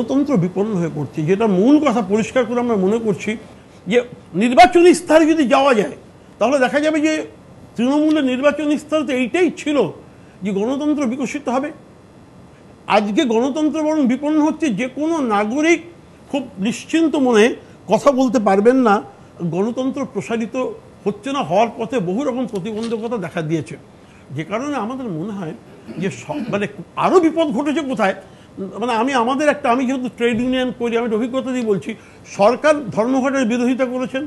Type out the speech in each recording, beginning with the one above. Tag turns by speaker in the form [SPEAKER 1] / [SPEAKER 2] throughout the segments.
[SPEAKER 1] গণতন্ত্র বিপন্ন হয়ে পড়ছে। যেটা মূল কথা পরিষ্কার করে আমরা মনে করছি যে নির্বাচনী স্তরে যদি যাওয়া যায় তাহলে দেখা যাবে যে তৃণমূলের নির্বাচনী স্তর তো এইটাই ছিল যে গণতন্ত্র বিকশিত হবে। আজকে গণতন্ত্র বরং বিপন্ন হচ্ছে। যে কোনো নাগরিক খুব নিশ্চিন্ত মনে কথা বলতে পারবেন না, গণতন্ত্র প্রসারিত হচ্ছে না, হওয়ার পথে বহু রকম প্রতিবন্ধকতা দেখা দিয়েছে। যে কারণে আমাদের মনে হয় যে মানে আরও বিপদ ঘটেছে কোথায়, মানে আমি যেহেতু ট্রেড ইউনিয়ন করি, আমি অভিজ্ঞতা দিয়ে বলছি, সরকার ধর্মঘটের বিরোধিতা করেছেন,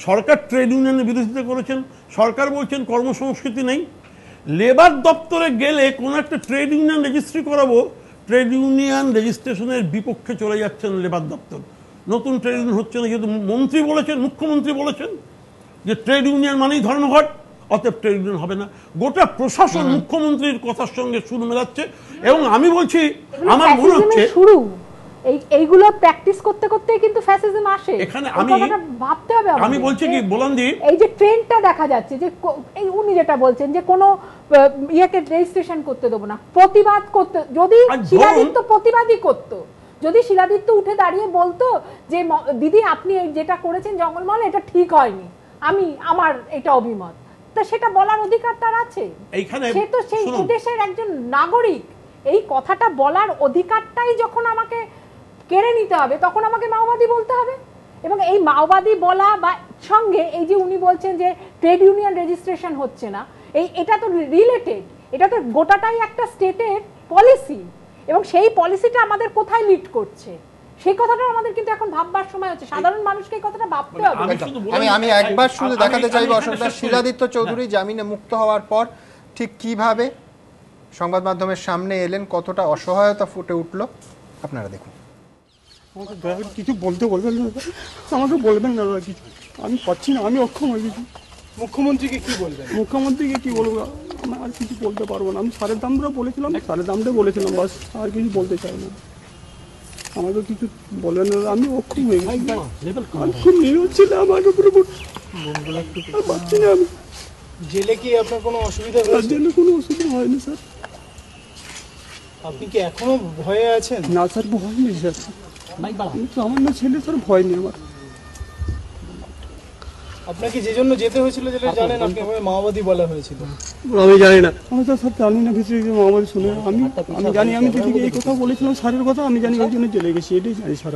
[SPEAKER 1] সরকার ট্রেড ইউনিয়নের বিরোধিতা করেছেন, সরকার বলছেন কর্মসংস্কৃতি নেই। লেবার দপ্তরে গেলে কোনো একটা ট্রেড ইউনিয়ন রেজিস্ট্রি করাবো, ট্রেড ইউনিয়ন রেজিস্ট্রেশনের বিপক্ষে চলে যাচ্ছেন লেবার দপ্তর। নতুন ট্রেড ইউনিয়ন হচ্ছে না, যেহেতু মন্ত্রী বলেছেন, মুখ্যমন্ত্রী বলেছেন যে ট্রেড ইউনিয়ন মানেই ধর্মঘট, অতএব ট্রেড ইউনিয়ন হবে না। গোটা প্রশাসন মুখ্যমন্ত্রীর কথার সঙ্গে সুর মেলাচ্ছে। এবং আমি বলছি, আমার মনে হচ্ছে
[SPEAKER 2] শুরু এইগুলো প্র্যাকটিস করতে করতে কিন্তু ফ্যাসিজম আসে।
[SPEAKER 1] এখানে
[SPEAKER 2] ভাবতে হবে।
[SPEAKER 1] আমি বলছি কি বলান্দি,
[SPEAKER 2] এই যে ট্রেন্ডটা দেখা যাচ্ছে যে এই উনি যেটা বলছেন যে কোনো ইয়েকে রেজিস্ট্রেশন করতে দেবো না, প্রতিবাদ করতে, যদি শিলাদিত্য প্রতিবাদই করতো, যদি শিলাদিত্য উঠে দাঁড়িয়ে বলতো যে দিদি আপনি যেটা করেছেন জঙ্গলমহল এটা ঠিক হয়নি, আমার এটা অভিমত, তা সেটা বলার অধিকার তার আছে। সে তো সেই দেশের একজন নাগরিক। এই কথাটা বলার অধিকারটাই যখন আমাকে কেড়ে নিতে হবে তখন আমাকে মাওবাদী বলতে হবে। এবং এই মাওবাদী বলা বা সঙ্গে এই যে উনি বলছেন যে ট্রেড ইউনিয়ন রেজিস্ট্রেশন হচ্ছে না, এটা তো রিলেটেড, এটা তো গোটাটাই একটা স্টেটের পলিসি, এবং সেই পলিসিটা আমাদের কোথায় লিড করছে সেই কথাটা আমাদের কিন্তু এখন ভাববার সময় হচ্ছে। সাধারণ মানুষকে এই কথাটা ভাবতে হবে।
[SPEAKER 3] আমি একবার শুধু দেখাতে চাইবো অশোকদা, শিলাদিত্য চৌধুরী জামিনে মুক্ত হওয়ার পর ঠিক কিভাবে সংবাদ মাধ্যমের সামনে এলেন, কতটা অসহায়তা ফুটে উঠলো, আপনারা দেখুন।
[SPEAKER 4] আমাকে দয়া করে কিছু বলতে বলবেন না, আমাকে বলবেন না কিছু, আমি পাচ্ছি না, আমি অক্ষম হয়ে গেছি।
[SPEAKER 5] মুখ্যমন্ত্রীকে কি বলবেন?
[SPEAKER 4] মুখ্যমন্ত্রীকে কি বলবো, আমি আর কিছু বলতে পারবো না। আমি সারের দামটা বলেছিলাম, বাস, আর কিছু বলতে চাই না। আমাকে কিছু বলবেন না, আমি অক্ষম হয়ে গেছি। খুব নিরীহ ছিল আমার উপরে, পাচ্ছি না আমি।
[SPEAKER 5] জেলে কি আপনার কোনো অসুবিধা হয়েছে?
[SPEAKER 4] জেলে কোনো অসুবিধা হয়নি স্যার।
[SPEAKER 5] আপনি কি এখনো ভয়ে আছেন?
[SPEAKER 4] না স্যার, ভয় নেই স্যার, সামান্য ছেলে স্যার, ভয় নেই আমার।
[SPEAKER 5] আপনাকে যে জন্য যেতে হয়েছিল যেটা জানেন, আপনি মাওবাদী বলা হয়েছিল?
[SPEAKER 4] আমি জানি না, আমি তো স্যার জানি না কিছু মাওবাদী শুনে। আমি জানি, আমি তো ঠিক এই কথা বলেছিলাম স্যারের কথা, আমি জানি ওই জন্য চলে গেছি, এটাই জানি স্যার।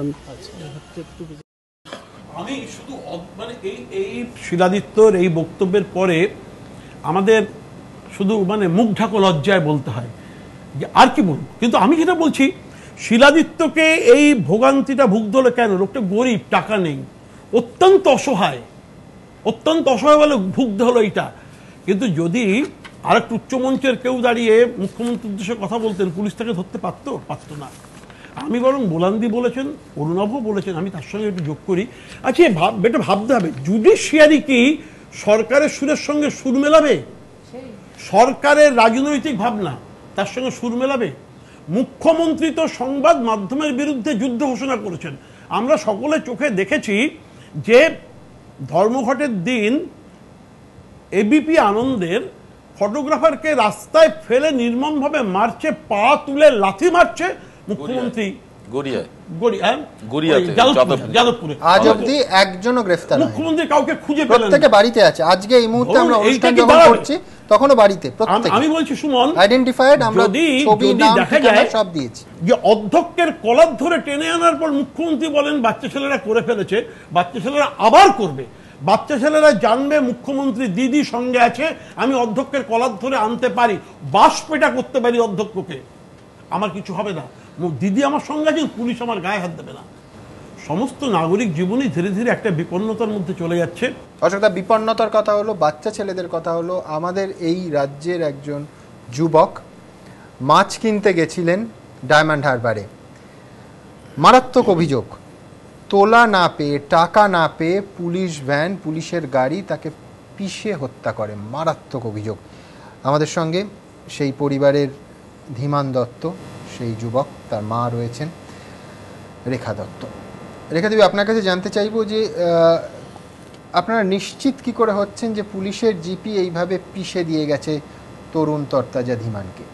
[SPEAKER 1] আমি শুধু মানে এই শিলাদিত্যর এই বক্তব্যের পরে আমাদের শুধু মানে মুখ ঢাকো লজ্জায় বলতে হয় যে আর কি বলবো। কিন্তু আমি যেটা বলছি, শিলাদিত্যকে এই ভোগান্তিটা ভুগতে হলো কেন? লোকটা গরিব, টাকা নেই, অত্যন্ত অসহায় বলে ভুগতে হলো এইটা। কিন্তু যদি আর একটু উচ্চমঞ্চের কেউ দাঁড়িয়ে মুখ্যমন্ত্রীর উদ্দেশ্যে কথা বলতেন, পুলিশ তাকে ধরতে পারতো না। আমি বরং বোলান্দি বলেছেন, অরুণাভও বলেছেন, আমি তার সঙ্গে একটু যোগ করি। আচ্ছা, এটা ভাবতে হবে, জুডিশিয়ারি কি সরকারের সুরের সঙ্গে সুর মেলাবে? সরকারের রাজনৈতিক ভাবনা তার সঙ্গে সুর মেলাবে? মুখ্যমন্ত্রী তো সংবাদ মাধ্যমের বিরুদ্ধে যুদ্ধ ঘোষণা করেছেন। আমরা সকলে চোখে দেখেছি যে ধর্মঘটের দিন এবিপি আনন্দের ফটোগ্রাফারকে রাস্তায় ফেলে নির্মমভাবে মারছে, পা তুলে লাথি মারছে মুখ্যমন্ত্রী।
[SPEAKER 3] আজ অবধি একজনও গ্রেফতার হয়নি,
[SPEAKER 1] মুখ্যমন্ত্রী কাউকে খুঁজে পেলেন না,
[SPEAKER 3] প্রত্যেকে বাড়িতে আছে। আজকে এই মুহূর্তে আমরা অনুষ্ঠান যখন করছি তখনও বাড়িতে প্রত্যেকে।
[SPEAKER 1] আমি বলছি সুমন,
[SPEAKER 3] আইডেন্টিফাইড, আমরা ছবি, নাম, ঠিকানা সব দিয়েছি।
[SPEAKER 1] যে অধ্যক্ষের কলার ধরে টেনে আনার পর মুখ্যমন্ত্রী বলেন বাচ্চা ছেলেরা করে ফেলেছে, বাচ্চা ছেলেরা আবার করবে, বাচ্চা ছেলেরা জানবে মুখ্যমন্ত্রী দিদি সঙ্গে আছে, আমি অধ্যক্ষের কলার ধরে আনতে পারি, বাস পেটা করতে পারি অধ্যক্ষকে, আমার কিছু হবে না, দিদি আমার সঙ্গে আছে, পুলিশ আমার গায়ে হাত দেবে না। সমস্ত নাগরিক জীবনই ধীরে ধীরে একটা বিপন্নতার মধ্যে চলে যাচ্ছে।
[SPEAKER 3] অশোকদা, বিপন্নতার কথা হলো, বাচ্চা ছেলেদের কথা হলো। আমাদের এই রাজ্যের একজন যুবক মাছ কিনতে গেছিলেন ডায়মন্ড হারবারে, মারাত্মক অভিযোগ, তোলা না পেয়ে, টাকা না পেয়ে পুলিশ ভ্যান, পুলিশের গাড়ি তাকে পিষে হত্যা করে, মারাত্মক অভিযোগ। আমাদের সঙ্গে সেই পরিবারের ধীমান দত্ত, সেই যুবক, তার মা রয়েছেন রেখা দত্ত। রেখা দেবী, আপনার কাছে জানতে চাইব যে আপনারা নিশ্চিত কি করে হচ্ছেন যে পুলিশের জিপি এইভাবে পিষে দিয়ে গেছে তরুণ তরতাজা ধীমানকে?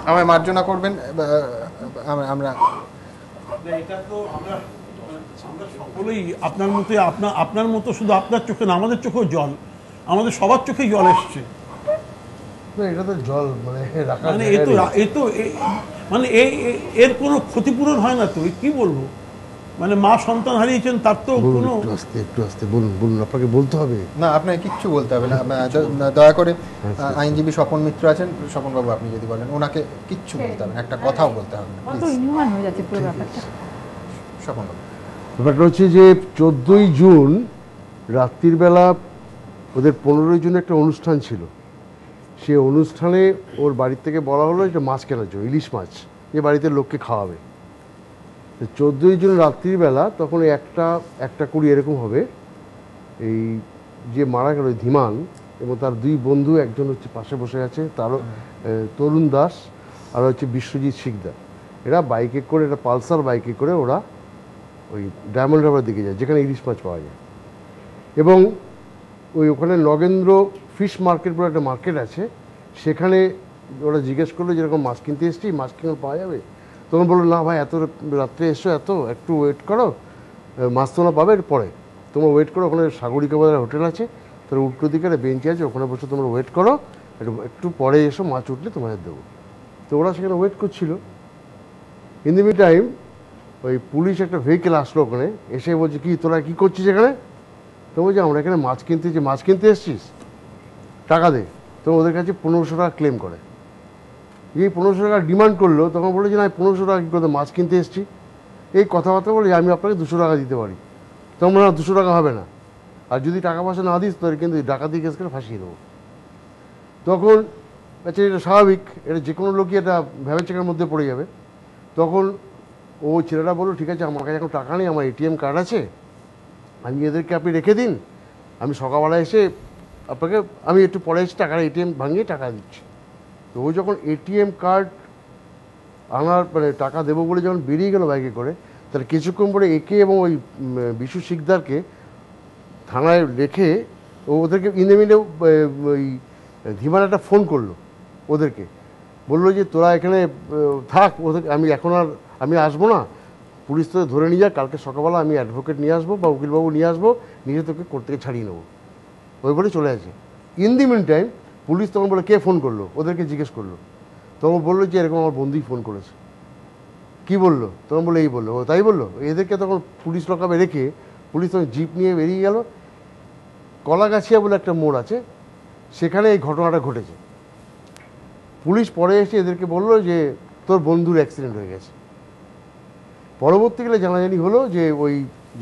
[SPEAKER 3] আমায় মার্জনা করবেন, আমরা
[SPEAKER 1] এটা তো আমরা সকলেই আপনার মতো আপনার মতো, শুধু আপনার চোখে না, আমাদের চোখেও জল, আমাদের সবার চোখে জল এসছে।
[SPEAKER 6] এটা তো জল মানে
[SPEAKER 1] মানে মানে এর কোনো ক্ষতিপূরণ হয় না তো, কি বলবো, মানে মা সন্তান হারিয়েছেন তার তো কোনো।
[SPEAKER 6] একটু আস্তে বলুন, আপনাকে বলতে হবে
[SPEAKER 3] না, আপনাকে কিচ্ছু বলতে হবে না। দয়া করে আইনজীবী স্বপন মিত্র আছেন, স্বপন বাবু আপনি যদি বলেন, ওনাকে কিচ্ছু বলতে হবে না, একটা কথাও বলতে হবে না।
[SPEAKER 2] কত ইনহুমান হয়ে যাচ্ছে পুরো ব্যাপারটা।
[SPEAKER 3] স্বপন বাবু,
[SPEAKER 6] ব্যাপারটা হচ্ছে যে 14ই জুন রাত্রির বেলা ওদের 15 জুন একটা অনুষ্ঠান ছিল। সে অনুষ্ঠানে ওর বাড়ির থেকে বলা হলো একটা মাছ কেনার জন্য, ইলিশ মাছ, যে বাড়িতে লোককে খাওয়াবে। 14ই জুন রাত্রির বেলা তখন 1:20 এরকম হবে, এই যে মারা গেল ধীমান এবং তার 2 বন্ধু, একজন হচ্ছে পাশে বসে আছে, তারও তরুণ দাস, আর হচ্ছে বিশ্বজিৎ শিকদার। এরা বাইকে করে, এটা পালসার বাইকে করে ওরা ওই ডায়মন্ড হারবার দিকে যায়, যেখানে ইলিশ মাছ পাওয়া যায়। এবং ওখানে নগেন্দ্র ফিশ মার্কেট বলে একটা মার্কেট আছে, সেখানে ওরা জিজ্ঞেস করলো যেরকম মাছ কিনতে এসছি, মাছ কিনে পাওয়া যাবে? তখন বললো, না ভাই, এত রাত্রে এসছো, একটু ওয়েট করো, মাছ তোমরা পাবে পরে, তোমরা ওয়েট করো, ওখানে সাগরিকা বাজার হোটেল আছে, তার উল্টো দিকে একটা বেঞ্চ আছে, ওখানে বসে তোমরা ওয়েট করো, একটু পরে এসো, মাছ উঠলে তোমাদের দেবো। তো ওরা সেখানে ওয়েট করছিল। ইন দি মিন টাইম ওই পুলিশ একটা ভেহিকেল আসলো ওখানে, এসে বলছে, কি তোরা কী করছিস এখানে? তো বলছে, আমরা এখানে মাছ কিনতে এসছিস, টাকা দে। তো ওদের কাছে 1500 টাকা ক্লেম করে। এই 1500 টাকা ডিমান্ড করলো, তখন বলে যে না, 1500 টাকা কী করে, মাছ কিনতে এসছি। এই কথাবার্তা বলে আমি আপনাকে 200 টাকা দিতে পারি। তখন না, 200 টাকা হবে না, আর যদি টাকা পয়সা না দিস তোর কিন্তু ডাকাতি কেস করে ফাঁসিয়ে দেবো। তখন আচ্ছা, এটা স্বাভাবিক, এটা যে কোনো লোকই এটা ভ্যাবেচেকের মধ্যে পড়ে যাবে। তখন ও ছেলেটা বললো, ঠিক আছে, আমার কাছে এখন টাকা নেই, আমার এটিএম কার্ড আছে, আমি এদেরকে আপনি রেখে দিন, আমি সকালবেলা এসে আপনাকে, আমি একটু পরে এসে টাকার এটিএম ভাঙিয়ে টাকা দিচ্ছি। তো ও যখন এটিএম কার্ড আনার মানে টাকা দেবো বলে যখন বেরিয়ে গেল বাইকে করে, তাহলে কিছুক্ষণ পরে একে এবং ওই বিশু শিকদারকে থানায় রেখে ওদেরকে ইন্দেমিনে ওই ধীমান একটা ফোন করলো ওদেরকে, বললো যে তোরা এখানে থাক, ওদেরকে আমি আসবো না, পুলিশ তোদের ধরে নিয়ে যাক, কালকে সকালবেলা আমি অ্যাডভোকেট নিয়ে আসবো বা উকিলবাবু নিয়ে আসবো, নিয়ে তোকে কোর্ট থেকে ছাড়িয়ে নেবো। ওই বলে চলে আসে। In the mean time police তখন বলে, কে ফোন করলো? ওদেরকে জিজ্ঞেস করলো। তখন বললো যে এরকম আমার বন্ধুই ফোন করেছে। কি বললো? তখন বলে এই বললো। ও তাই বললো। এদেরকে তখন পুলিশ লকআপে রেখে পুলিশ তখন জিপ নিয়ে বেরিয়ে গেল। কলাগাছিয়া বলে একটা মোড় আছে, সেখানে এই ঘটনাটা ঘটেছে। পুলিশ পরে এসে এদেরকে বললো যে তোর বন্ধুর অ্যাক্সিডেন্ট হয়ে গেছে। পরবর্তীকালে জানাজানি হলো যে ওই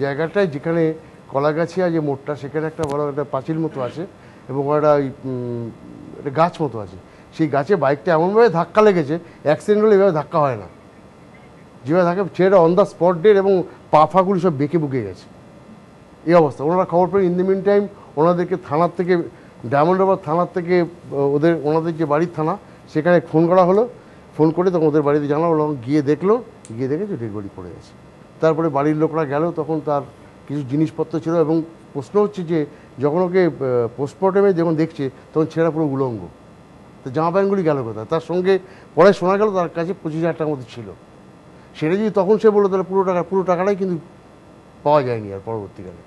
[SPEAKER 6] জায়গাটায় যেখানে কলাগাছিয়া যে মোড়টা, সেখানে একটা বড় একটা পাঁচিল মতো আছে এবং একটা গাছ মতো আছে। সেই গাছে বাইকটা এমনভাবে ধাক্কা লেগেছে, অ্যাক্সিডেন্ট হলে এভাবে ধাক্কা হয় না, যেভাবে ধাক্কা ছেলেটা অন দ্য স্পট ডেড এবং পা ফাগুলি সব বেঁকে বুকে গেছে, এই অবস্থা। ওনারা খবর পেয়ে ইন দ্য মিন টাইম ওনাদেরকে থানার থেকে, ডায়মন্ড হারবার থানার থেকে ওনাদের যে বাড়ির থানা, সেখানে ফোন করা হলো। ফোন করে তখন ওদের বাড়িতে জানা হলো, গিয়ে দেখলো, গিয়ে দেখে যে ডেড বডি পড়ে গেছে। তারপরে বাড়ির লোকরা গেল, তখন তার কিছু জিনিসপত্র ছিল এবং প্রশ্ন হচ্ছে যে যখন ওকে পোস্টমর্টমে যখন দেখছে তখন ছেলেরা পুরো উলঙ্গ, তো জামা প্যান্টগুলি গেল কোথায়? তার সঙ্গে পরে শোনা গেল তার কাছে 25,000 টাকার মতো ছিল। সেটা যদি তখন সে বললো, তাহলে পুরো টাকাটাই কিন্তু পাওয়া যায়নি আর পরবর্তীকালে।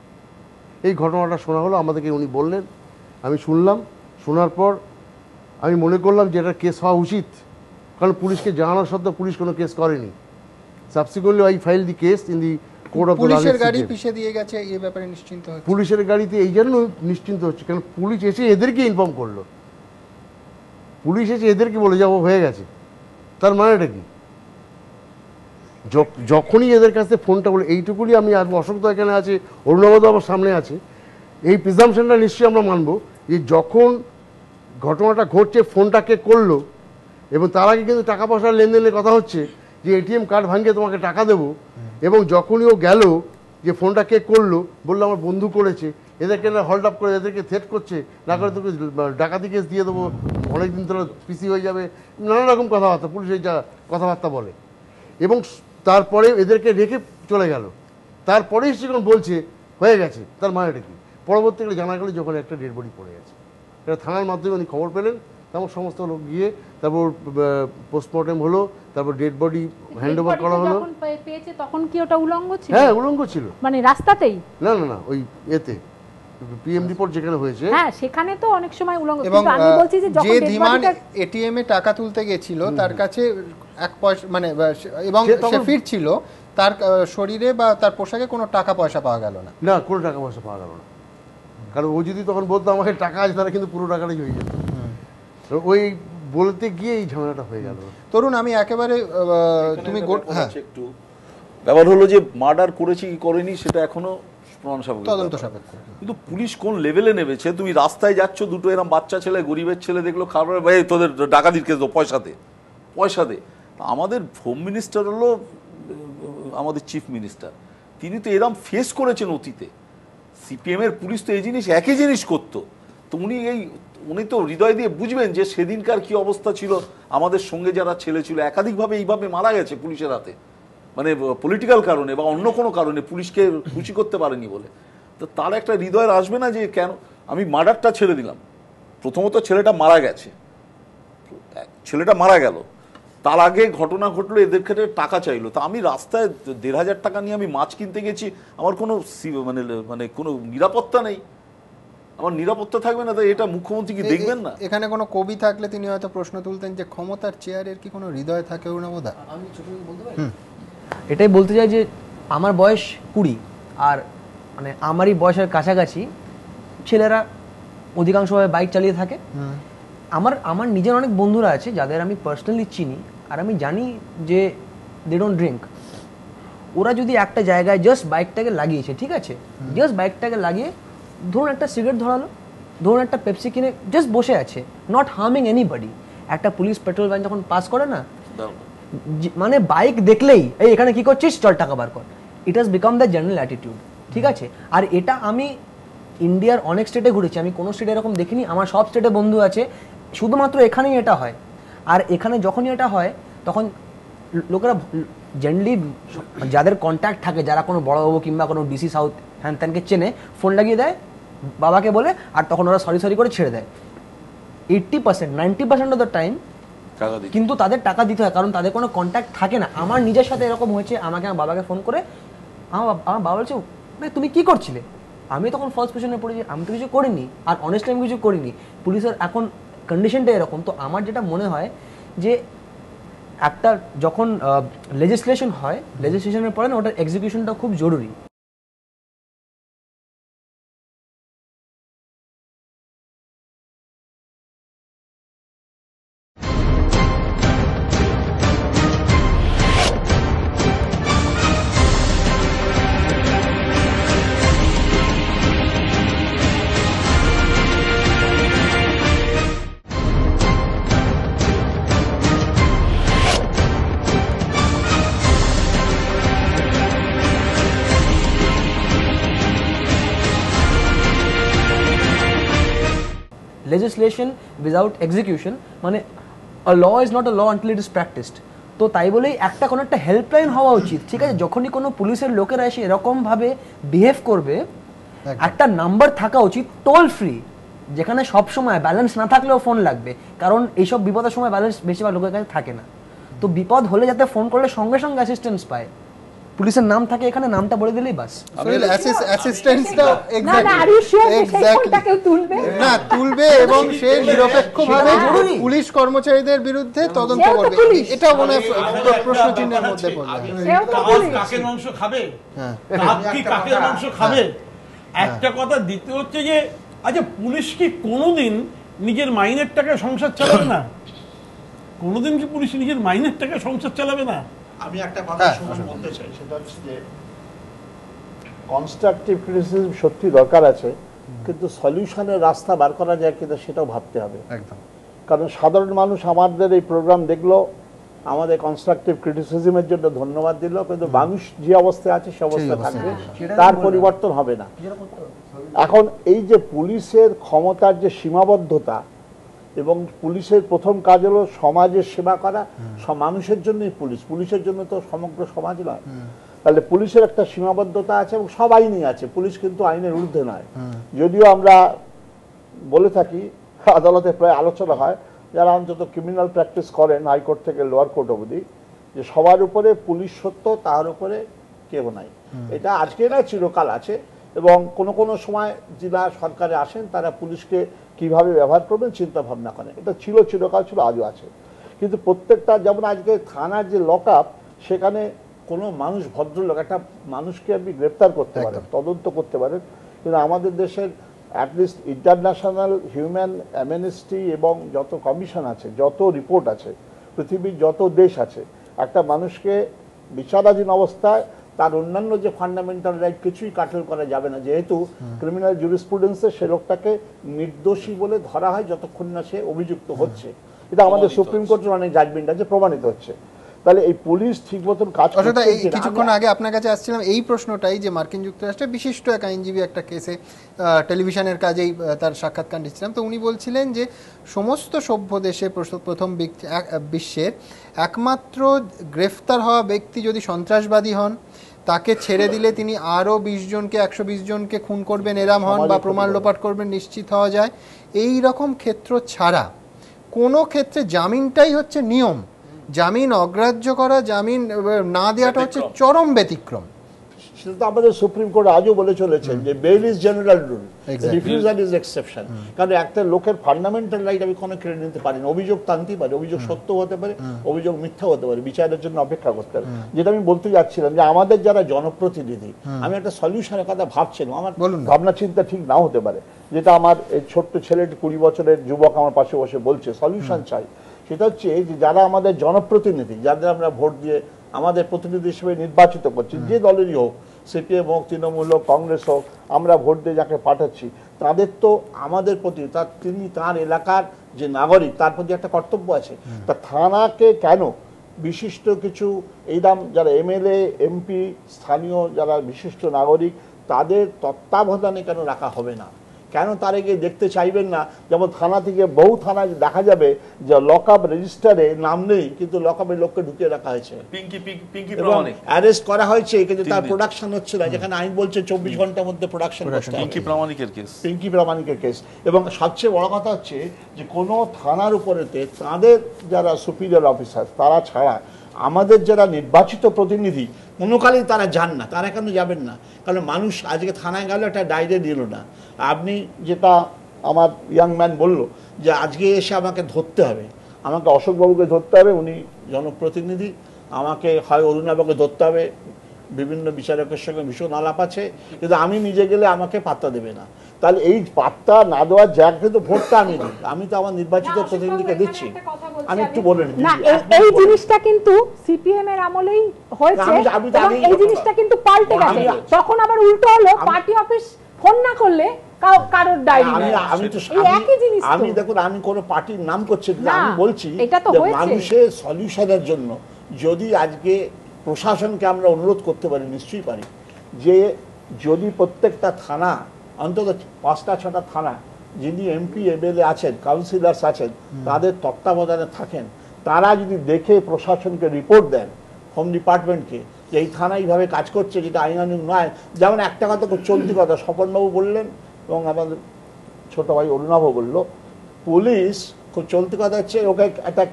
[SPEAKER 6] এই ঘটনাটা শোনা হলো, আমাদেরকে উনি বললেন, আমি শুনলাম। শোনার পর আমি মনে করলাম যে এটা কেস হওয়া উচিত, কারণ পুলিশকে জানানোর সত্ত্বেও পুলিশ কোনো কেস করেনি। Subsequently I file the case in the court of the
[SPEAKER 3] পুলিশের গাড়ি পিছিয়ে দিয়ে গেছে, এই ব্যাপারে নিশ্চিন্ত হচ্ছে।
[SPEAKER 6] পুলিশের গাড়িতে এই জন্য নিশ্চিন্ত হচ্ছে, কারণ পুলিশ এসে এদেরকে ইনফর্ম করলো। পুলিশ এসে এদেরকে বলে যাবো হয়ে গেছে, তার মানেটা কি? যখনই এদের কাছে ফোনটা বলে, এইটুকুনি আমি আসবো, অশোক দা এখানে আছে, অরুণাবদ আমার সামনে আছে, এই প্রিজাম্পশনটা নিশ্চয়ই আমরা মানবো যে যখন ঘটনাটা ঘটছে ফোনটা কে করলো, এবং তার আগে কিন্তু টাকা পয়সার লেনদেনের কথা হচ্ছে যে এটিএম কার্ড ভাঙিয়ে তোমাকে টাকা দেবো, এবং যখনই ও গেল যে ফোনটা কে করলো, বললো আমার বন্ধু করেছে, এদেরকে না হোল্ড আপ করে এদেরকে থ্রেট করছে, না করে তোকে ডাকাতি কেস দিয়ে দেবো, অনেকদিন তোরা পিসি হয়ে যাবে, নানা রকম কথাবার্তা পুলিশের যা কথাবার্তা বলে। এবং তারপরে এদেরকে রেখে চলে গেল। তারপরেই সে যখন বলছে হয়ে গেছে, তার মানেটা কি? পরবর্তীকালে জানা গেল যখন একটা ডেড বডি পড়ে গেছে। এটা থানার মাধ্যমে উনি খবর পেলেন, তেমন সমস্ত লোক গিয়ে তারপর পোস্টমর্টেম হলো, তারপর ডেড বডি হ্যান্ড ওভার করা হলো।
[SPEAKER 2] যখন পেয়েছে তখন কি ওটা উলঙ্গ ছিল?
[SPEAKER 6] হ্যাঁ উলঙ্গ ছিল,
[SPEAKER 2] মানে রাস্তাতেই?
[SPEAKER 6] না না না, ওই এতে পিএম রিপোর্ট যেখানে হয়েছে
[SPEAKER 2] হ্যাঁ সেখানে তো অনেক সময় উলঙ্গ,
[SPEAKER 3] এবং
[SPEAKER 2] কিন্তু আমি বলছি যে যখন
[SPEAKER 3] যে
[SPEAKER 2] dead
[SPEAKER 3] ধীমান
[SPEAKER 2] body-টা-
[SPEAKER 3] এটিএম এ টাকা তুলতে গেছিল তার কাছে 1 পয়সা মানে এবং
[SPEAKER 6] সে
[SPEAKER 3] সে
[SPEAKER 6] তখন-
[SPEAKER 3] ফিরছিল, তার শরীরে বা তার পোশাকে কোনো টাকা পয়সা পাওয়া গেল না।
[SPEAKER 6] না কোনো টাকা পয়সা পাওয়া গেল না, কারণ ও যদি তখন বলতো আমাকে টাকা আছে তাহলে কিন্তু পুরো টাকাটাই হয়ে যেত। ওই বলতে গিয়ে এই ঝামেলাটা হয়ে গেল।
[SPEAKER 3] তরুণ, আমি একেবারে তুমি হ্যাঁ
[SPEAKER 7] একটু ব্যাপার হলো যে মার্ডার করেছি কি করেনি সেটা এখনো প্রমাণ সাপেক্ষ,
[SPEAKER 3] তদন্ত সাপেক্ষ।
[SPEAKER 7] কিন্তু পুলিশ কোন লেভেলে নেমেছে, তুমি রাস্তায় যাচ্ছ দুটো এরকম বাচ্চা ছেলে গরিবের ছেলে দেখলো খাবার, ভাই তোদের ডাকাতির কেস দাও, পয়সা দে। আমাদের হোম মিনিস্টার হলো আমাদের চিফ মিনিস্টার, তিনি তো এরম ফেস করেছেন অতীতে। সিপিএম এর পুলিশ তো এই জিনিস একই জিনিস করতো, তো উনি তো হৃদয় দিয়ে বুঝবেন যে সেদিনকার কি অবস্থা ছিল। আমাদের সঙ্গে যারা ছেলে ছিল একাধিকভাবে এইভাবে মারা গেছে পুলিশের হাতে, মানে পলিটিক্যাল কারণে বা অন্য কোনো কারণে, পুলিশকে খুশি করতে পারেনি বলে। তো তার একটা হৃদয়ের আসবে না যে কেন আমি মার্ডারটা ছেড়ে দিলাম। প্রথমত ছেলেটা মারা গেছে, ছেলেটা মারা গেল, তার আগে ঘটনা ঘটলো, এদের ক্ষেত্রে টাকা চাইলো, তা আমি রাস্তায় 1,500 টাকা নিয়ে আমি মাছ কিনতে গেছি, আমার কোনো মানে কোনো নিরাপত্তা নেই, আমার নিরাপত্তা থাকবে না, তাই এটা মুখ্যমন্ত্রী কি দেখবেন না?
[SPEAKER 3] এখানে কোনো কবি থাকলে তিনি হয়তো প্রশ্ন তুলতেন যে ক্ষমতার চেয়ারের কি কোনো হৃদয় থাকে না বোধ?
[SPEAKER 8] এটাই বলতে চাই যে আমার বয়স 20, আর মানে আমারই বয়সের কাছাকাছি ছেলেরা অধিকাংশভাবে বাইক চালিয়ে থাকে। আমার নিজের অনেক বন্ধুরা আছে যাদের আমি পার্সোনালি চিনি, আর আমি জানি যে দে ডোন্ট ড্রিঙ্ক। ওরা যদি একটা জায়গায় জাস্ট বাইকটাকে লাগিয়েছে, ঠিক আছে, জাস্ট বাইকটাকে লাগিয়ে ধরুন একটা সিগারেট ধরালো, ধরুন একটা পেপসি কিনে জাস্ট বসে আছে, নট হার্মিং এনিবডি। একটা পুলিশ পেট্রোল ভ্যান যখন পাস করে না, মানে বাইক দেখলেই এই এখানে কি করছিস, চল টাকা বার কর। It has become the general attitude, ঠিক আছে। আর এটা আমি ইন্ডিয়ার অনেক স্টেটে ঘুরেছি, আমি কোনো স্টেটে এরকম দেখিনি, আমার সব স্টেটে বন্ধু আছে, শুধুমাত্র এখানেই এটা হয়। আর এখানে যখনই এটা হয় তখন লোকেরা জেনারেলি যাদের কন্ট্যাক্ট থাকে, যারা কোনো বড়বাবু কিংবা কোনো ডিসি সাউথ হ্যান ত্যানকে চেনে, ফোন লাগিয়ে দেয় বাবাকে বলে, আর তখন ওরা সরি করে ছেড়ে দেয়। 80% 90% অফ দ্য টাইম কিন্তু তাদের টাকা দিতে হয়, কারণ তাদের কোনো কন্ট্যাক্ট থাকে না। আমার নিজের সাথে এরকম হয়েছে, আমার বাবাকে ফোন করে আমার বাবা বলছে ভাই তুমি কি করছিলে, আমি তখন ফার্স্ট পজিশনে পড়েছি, আমি তো কিছু করিনি, আর অনেস্টলি আমি কিছু করিনি। পুলিশের এখন কন্ডিশনটা এরকম। তো আমার যেটা মনে হয় যে একটা যখন লেজিসলেশন হয়, লেজিসলেশনের পরে না ওটার এক্সিকিউশনটা খুব জরুরি। legislation without execution মানে a law is not a law until it is practiced। তো তাই বলেই একটা কোনো একটা হেল্পলাইন হওয়া উচিত, ঠিক আছে। যখনই কোনো পুলিশের লোকেরা এসে এরকম ভাবে বিহেভ করবে, একটা নাম্বার থাকা উচিত টোল ফ্রি, যেখানে সব সময় ব্যালেন্স না থাকলেও ফোন লাগবে, কারণ এইসব বিপদের সময় ব্যালেন্স বেশিরভাগ লোকের কাছে থাকে না। তো বিপদ হলে যাতে ফোন করলে সঙ্গে সঙ্গে অ্যাসিস্ট্যান্স পায়, পুলিশের নাম থাকে এখানে, নামটা বলে দিলেই বাস।
[SPEAKER 3] তুলবে এবং সে নিরপেক্ষভাবে পুলিশ কর্মচারীদের বিরুদ্ধে তদন্ত করবে, এটা মনে প্রশ্ন চিহ্নের মধ্যে পড়বে।
[SPEAKER 1] কাকের মাংস খাবে, কি কাকের মাংস খাবে? একটা কথা দ্বিতীয় হচ্ছে যে আচ্ছা পুলিশ কি কোনোদিন নিজের মাইনের টাকায় সংসার চালাবে না? কোনোদিন কি পুলিশ নিজের মাইনের টাকায় সংসার চালাবে না?
[SPEAKER 9] আমি একটা কথা বলতে চাই, সেটা হচ্ছে যে কনস্ট্রাকটিভ ক্রিটিসিজম সত্যি দরকার আছে, কিন্তু সলিউশনের রাস্তা বার করা যায় কিনা সেটাও ভাবতে হবে একদম। কারণ সাধারণ মানুষ আমাদের এই প্রোগ্রাম দেখলো, আমাদের কনস্ট্রাকটিভ ক্রিটিসিজমের জন্য ধন্যবাদ দিল, কিন্তু মানুষ যে অবস্থায় আছে সে অবস্থায় থাকবে, তার পরিবর্তন হবে না। এখন এই যে পুলিশের ক্ষমতার যে সীমাবদ্ধতা, এবং পুলিশের প্রথম কাজ হলো সমাজের সেবা করা, মানুষের জন্যই পুলিশের জন্য তো সমগ্র সমাজ নয়। তাহলে পুলিশের একটা সীমাবদ্ধতা আছে এবং সব আইনই আছে, পুলিশ কিন্তু আইনের ঊর্ধ্বে নয়। যদিও আমরা বলে থাকি, আদালতে প্রায় আলোচনা হয় যারা অন্তত ক্রিমিনাল প্র্যাকটিস করেন হাইকোর্ট থেকে লোয়ার কোর্ট অবধি, যে সবার উপরে পুলিশ সত্য, তার উপরে কেউ নাই। এটা আজকে না, চিরকাল আছে। এবং কোনো কোনো সময় জেলা সরকারে আসেন, তারা পুলিশকে কিভাবে ব্যবহার করবেন চিন্তা ভাবনা করেন। এটা ছিল, চিরকাল ছিল, আজও আছে। কিন্তু প্রত্যেকটা, যেমন আজকে থানার যে লক আপ, সেখানে কোনো মানুষ, ভদ্রলোক একটা মানুষকে আপনি গ্রেপ্তার করতে পারেন, তদন্ত করতে পারেন, কিন্তু আমাদের দেশের অ্যাটলিস্ট ইন্টারন্যাশনাল হিউম্যান অ্যামনেস্টি এবং যত কমিশন আছে, যত রিপোর্ট আছে, পৃথিবীর যত দেশ আছে, একটা মানুষকে বিচারাধীন অবস্থায় তার অন্যান্য যে ফান্ডামেন্টাল রাইট কিছুই কাটল করা যাবে না, যেহেতু ক্রিমিনাল জুরিসপ্রুডেন্সে সে লোকটাকে নির্দোষী বলে ধরা হয় যতক্ষণ না সে অভিযুক্ত হচ্ছে। এটা আমাদের সুপ্রিম কোর্টের অনেক জাজমেন্ট আছে, প্রমাণিত হচ্ছে। তাহলে এই পুলিশ ঠিক মতন কাজ করছে।
[SPEAKER 3] কিছুক্ষণ আগে আপনার কাছে আসছিলাম এই প্রশ্নটাই, যে মার্কিন যুক্তরাষ্ট্রে বিশিষ্ট এক আইনজীবী একটা কেসে টেলিভিশনের কাজেই তার সাক্ষাৎকার দিচ্ছিলাম, তো উনি বলছিলেন যে সমস্ত সভ্য দেশে প্রথম বিশ্বের একমাত্র গ্রেফতার হওয়া ব্যক্তি যদি সন্ত্রাসবাদী হন, তাকে ছেড়ে দিলে তিনি আরও 20 জনকে 120 জনকে খুন করবেন এরাম হন বা প্রমাণ লোপাট করবেন নিশ্চিত হওয়া যায়। এই রকম ক্ষেত্র ছাড়া কোনো ক্ষেত্রে জামিনটাই হচ্ছে নিয়ম। জামিন অগ্রাহ্য করা, জামিন না দেওয়াটা হচ্ছে চরম ব্যতিক্রম।
[SPEAKER 9] সেটা তো আমাদের সুপ্রিম কোর্ট আজও বলে চলেছেন যে bail is general rule, refusal is exception. কারণ একটা লোকের ফান্ডামেন্টাল রাইট আমি কোনো কেড়ে নিতে পারি না। অভিযোগ টানতেই পারে, অভিযোগ সত্য হতে পারে, অভিযোগ মিথ্যা হতে পারে, বিচারের জন্য অপেক্ষা করতে হবে। যেটা আমি বলতে যাচ্ছিলাম, যে আমাদের যারা জনপ্রতিনিধি, আমি একটা সলিউশনের কথা ভাবছিলাম, আমার ভাবনা চিন্তা ঠিক নাও হতে পারে, যেটা আমার এই ছোট্ট ছেলেটি 20 বছরের যুবক আমার পাশে বসে বলছে সলিউশন চাই। সেটা হচ্ছে যে যারা আমাদের জনপ্রতিনিধি, যাদের আমরা ভোট দিয়ে আমাদের প্রতিনিধি হিসেবে নির্বাচিত করছি, যে দলেরই হোক, সিপিএম হোক, তৃণমূল হোক, কংগ্রেস হোক, আমরা ভোট দিয়ে যাকে পাঠাচ্ছি, তাদের তো আমাদের প্রতি, তিনি তার এলাকার যে নাগরিক, তার প্রতি একটা কর্তব্য আছে। তা থানাকে কেন বিশিষ্ট কিছু এইরকম যারা এমএলএ, এমপি, স্থানীয় যারা বিশিষ্ট নাগরিক, তাদের তত্ত্বাবধানে কেন রাখা হবে না? কেন তারা গিয়ে দেখতে চাইবেন না? যেমন থানা থেকে বহু থানায় দেখা যাবে যে লক আপ রেজিস্টারে নাম নেই, কিন্তু লক আপে লোককে ঢুকিয়ে রাখা হয়েছে, অ্যারেস্ট করা হয়েছে, কিন্তু তার প্রোডাকশন হচ্ছে না, যেখানে আইন বলছে 24 ঘন্টার মধ্যে প্রোডাকশন করতে হবে। পিঙ্কি প্রামাণিকের কেস। এবং সবচেয়ে বড় কথা হচ্ছে যে কোনো থানার উপরেতে তাদের যারা সুপিরিয়র অফিসার, তারা ছাড়া আমাদের যারা নির্বাচিত প্রতিনিধি কোনো কালেই তারা যান না। তারা কেন যাবেন না? কারণ মানুষ আজকে থানায় গেল, একটা ডায়েরি দিল না। আপনি যেটা আমার ইয়াং ম্যান বলল, যে আজকে এসে আমাকে ধরতে হবে, আমাকে অশোকবাবুকে ধরতে হবে, উনি জনপ্রতিনিধি, আমাকে হয় অরুণাবাবুকে ধরতে হবে, বিভিন্ন বিচারকের সঙ্গে ভীষণ আলাপ আছে, কিন্তু আমি নিজে গেলে আমাকে পাত্তা দেবে না। তাহলে এই পাত্তা না দেওয়ার জায়গা, কিন্তু ভোটটা আমি দিই, আমি তো আমার নির্বাচিত প্রতিনিধিকে দিচ্ছি। আমি একটু বলেন
[SPEAKER 2] না, এই জিনিসটা কিন্তু সিপিএম এর আমলেই হয়েছে, এবং এই জিনিসটা কিন্তু পাল্টে গেছে। তখন আবার উল্টো হলো, পার্টি অফিস ফোন না করলে কারোর ডায়েরি নেই।
[SPEAKER 9] আমি দেখুন, আমি কোনো পার্টির নাম করছি না, আমি বলছি মানুষের সলিউশনের জন্য যদি আজকে প্রশাসনকে আমরা অনুরোধ করতে পারি, নিশ্চয়ই পারি, যে যদি প্রত্যেকটা থানা, অন্তত 5টা-6টা থানা, যিনি এমপি এমএলএ আছেন, কাউন্সিলার্স আছেন, তাদের তত্ত্বাবধানে থাকেন, তারা যদি দেখে প্রশাসনকে রিপোর্ট দেন, হোম ডিপার্টমেন্টকে, যে এই থানা এইভাবে কাজ করছে, যেটা আইনানুগ নয়। যেমন একটা কথা খুব চলতি কথা স্বপনবাবু বললেন, এবং আমাদের ছোট ভাই অরুণাবু বলল, পুলিশ খুব চলতি কথা হচ্ছে, ওকে একটা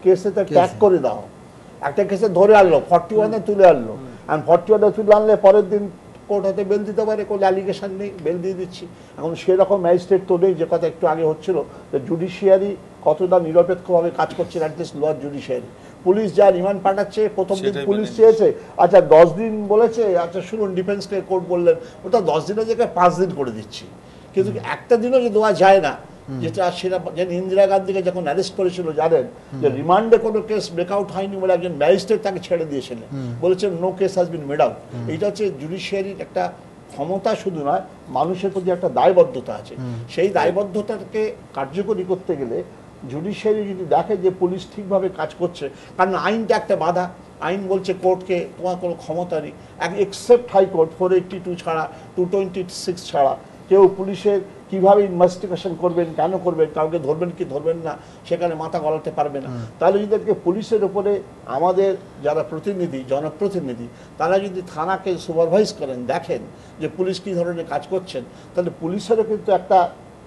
[SPEAKER 9] কেসে ট্যাগ করে দাও, একটা কেসে ধরে আনলো, 41-এ তুলে আনলো, আর 41-এ তুলে আনলে পরের দিন কোর্ট হতে বেল দিতে পারে, কোনো অ্যালিগেশন নেই, বেল দিয়ে দিচ্ছি। এখন সেরকম ম্যাজিস্ট্রেট তো নেই, যে কথা একটু আগে হচ্ছিল, যে জুডিশিয়ারি কতটা নিরপেক্ষভাবে কাজ করছে, অ্যাটলিস্ট লোয়ার জুডিশিয়ারি। পুলিশ যা রিমান্ড পাঠাচ্ছে, প্রথম দিন পুলিশ চেয়েছে, আচ্ছা 10 দিন বলেছে, আচ্ছা শুনুন ডিফেন্সকে কোর্ট বললেন ওটা 10 দিনের জায়গায় 5 দিন করে দিচ্ছি, কিন্তু একটা দিনও যে দেওয়া যায় না। যেটা সেটা ইন্দিরা গান্ধীকে যখন অ্যারেস্ট করেছিল, জানেন যে রিমান্ডে কোনো কেস ব্রেকআউট হয়নি বলে একজন ম্যাজিস্ট্রেট তাকে ছেড়ে দিয়েছিলেন, বলেছেন no case has been made out. এইটা হচ্ছে জুডিশিয়ারির একটা ক্ষমতা, শুধু নয়, মানুষের প্রতি একটা দায়বদ্ধতা আছে। সেই দায়বদ্ধতাকে কার্যকরী করতে গেলে জুডিশিয়ারি যদি দেখে যে পুলিশ ঠিকভাবে কাজ করছে, কারণ আইনটা একটা বাধা, আইন বলছে কোর্টকে তোমার কোনো ক্ষমতা নেই, এক্সেপ্ট হাইকোর্ট 482 ছাড়া, 226 ছাড়া কেউ পুলিশের কিভাবে ইনভেস্টিগেশন করবেন, কেন করবেন, কাউকে ধরবেন কি ধরবেন না, সেখানে মাথা গলাতে পারবে না। তাহলে যদি পুলিশের উপরে আমাদের যারা প্রতিনিধি, জনপ্রতিনিধি, তারা যদি থানাকে সুপারভাইজ করেন, দেখেন যে পুলিশ কী ধরনের কাজ করছেন, তাহলে পুলিশেরও কিন্তু একটা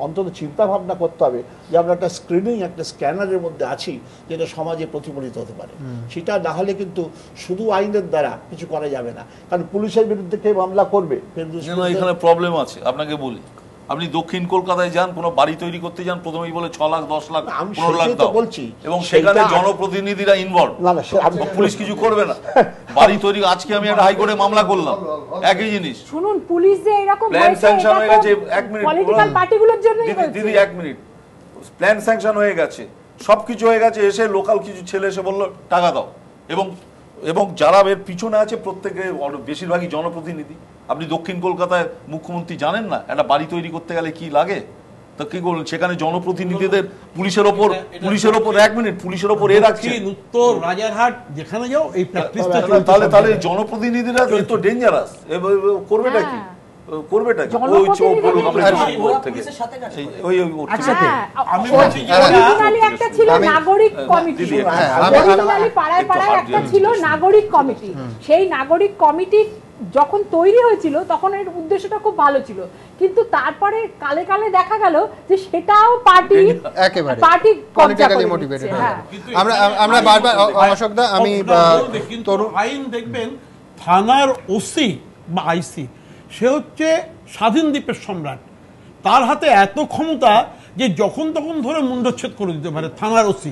[SPEAKER 9] অন্তত চিন্তা ভাবনা করতে হবে যে আমরা একটা স্ক্রিনিং, একটা স্ক্যানারের মধ্যে আছি যেটা সমাজে প্রতিফলিত হতে পারে। সেটা না হলে কিন্তু শুধু আইনের দ্বারা কিছু করা যাবে না, কারণ পুলিশের বিরুদ্ধে কে মামলা করবে?
[SPEAKER 7] এখানে প্রবলেম আছে, আপনাকে বলি। আপনি দক্ষিণ কলকাতায় যান, কোনো বাড়ি তৈরি করতে যান, প্রথমেই বলে 6 লাখ 10 লাখ 15 লাখ দাও
[SPEAKER 9] বলছি,
[SPEAKER 7] এবং সেখানে জনপ্রতিনিধিরা ইনভলভ, পুলিশ কিছু করবে না। বাড়ি তৈরি, আজকে আমি একটা হাইকোর্টে মামলা করলাম, একই জিনিস।
[SPEAKER 2] শুনুন, পুলিশ যে এরকম
[SPEAKER 7] প্ল্যান স্যাংশন হয়ে গেছে, 1 মিনিট
[SPEAKER 2] পলিটিক্যাল পার্টিগুলোর জন্যই হয়েছে।
[SPEAKER 7] দিদি 1 মিনিট, প্ল্যান স্যাংশন হয়ে গেছে, সবকিছু হয়ে গেছে, এসে লোকাল কিছু ছেলে এসে বললো টাকা দাও, এবং যারা এর পিছনে আছে প্রত্যেকে বেশিরভাগই জনপ্রতিনিধি। আপনি দক্ষিণ কলকাতায় মুখ্যমন্ত্রী জানেন না একটা বাড়ি তৈরি করতে গেলে কি লাগে? তো কি করলেন সেখানে জনপ্রতিনিধিদের পুলিশের ওপর 1 মিনিট পুলিশের ওপর রাখছে।
[SPEAKER 1] উত্তর রাজারহাট যেখানে যাও এই প্র্যাকটিসটা
[SPEAKER 7] তাহলে জনপ্রতিনিধিরা তো ডেঞ্জারাস, করবেটা কি? করবেটা কি?
[SPEAKER 2] একটা ছিল নাগরিক কমিটি, পাড়ায় পাড়ায় একটা ছিল নাগরিক কমিটি। সেই নাগরিক কমিটি যখন তৈরি হয়েছিল তখন এর উদ্দেশ্যটা খুব ভালো ছিল, কিন্তু তারপরে কালে কালে দেখা গেল যে সেটাও পার্টি
[SPEAKER 3] পলিটিক্যালি মোটিভেটেড। আমরা বারবার অশোকদা, আমি
[SPEAKER 1] আইন দেখবেন থানার ওসি বা আইসি সে হচ্ছে স্বাধীন দ্বীপের সম্রাট, তার হাতে এত ক্ষমতা যে যখন তখন ধরে মুন্ডচ্ছেদ করে দিতে পারে থানার ওসি।